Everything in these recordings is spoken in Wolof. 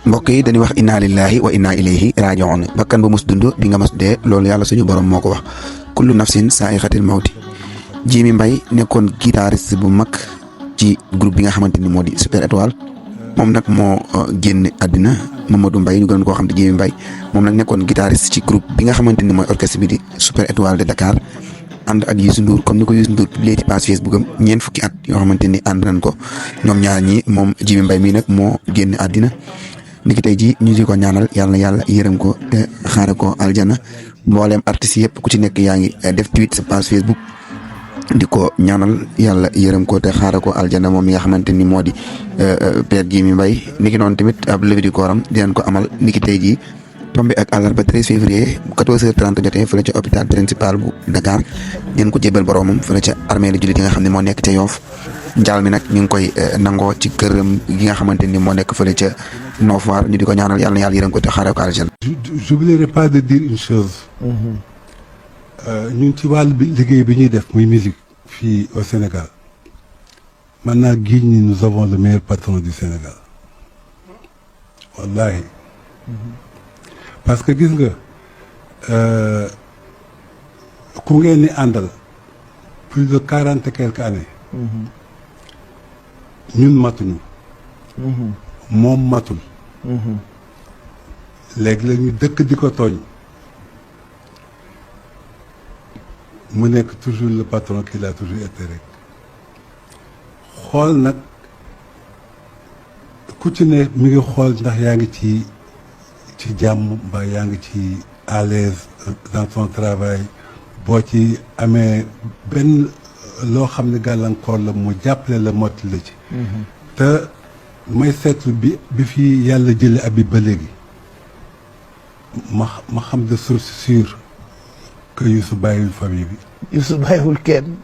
mbokk yi dañuy wax inna lillahi wa inna ilayhi raji'un bakkan bu mus dund bi nga mas dee loolu yàlla suñu borom moo ko wax kullu nafsin sa'iqatil mawti Jimi Mbaye nekkoon guitariste bu mag ci groupe bi nga xamante ni moo di Super Étoile moom nag moo génn àddina Mamadou Mbaye ñu gën koo xam te Jimi Mbaye moom nag nekkoon guitariste ci groupe bi nga xamante ni mooy orchestre bi di Super Étoile de Dakar ànd ak Youssou Ndour comme ni ko Youssou Ndour publié ci page Facebook am ñeent fukki at yoo xamante ni ànd nañ ko ñoom ñaar ñi moom Jimi Mbaye mii nag moo génn àddina niki tey jii ñu di ko ñaanal yàlla yërëm ko te xaare ko aljana mboolem artistes yëpp ku ci nekk yaa ngi def tweet sa page Facebook di ko ñaanal yàlla yërëm ko te xaare ko aljana moom mi nga xamante ni moo di Père Jimi Mbaye niki noonu tamit ab levée du corps am dinañ ko amal niki tey jii tombé ak àllarba 13 février bu 14h30 jotee fële ca hôpital principal bu Dakar ngeen ko jébal boromam fële ca armée la jullit yi nga xam ne moo nekk ca Yoff njaal mi nag ñu ngi koy nangoo ci këram gi nga xamante ni moo nekk fële ca Nord Foire ñu di ko ñaanal yàlla yërëm ko te xaaree ko aljana. J'oublierai pas de dire une chose. ñun ci wàllu liggéey bi ñuy def muy musique fii au Sénégal man naa giñ ni nous avons le meilleur patron du Sénégal wallahi parce que gis nga ku ngeen ni àndal plus de 40 et quelques années ñun matuñu moom matul léegi la ñu dëkk di ko tooñ mu nekk toujours le patron qu'il a toujours été rek xool nag ku ci ne mi ngi xool ndax yaa ngi ci jàmm mbaa yaa ngi ci à l'aise dans ton travail boo ci amee benn loo xam ne gàllankoor la mu jàppale la motti la ci te may seetlu bi fi yàlla jële Habib ba léegi ma xam de source sûre que Youssou bàyyiwul famille bi. Youssou bàyyiwul kenn.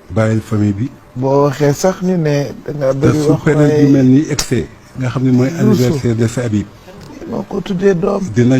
bàyyil famille bi. boo waxee sax ñu ne da nga bëri wax te su période yu mel ni excès nga xam ne mooy anniversaire de sa Habib. moo ko tuddee doom. dina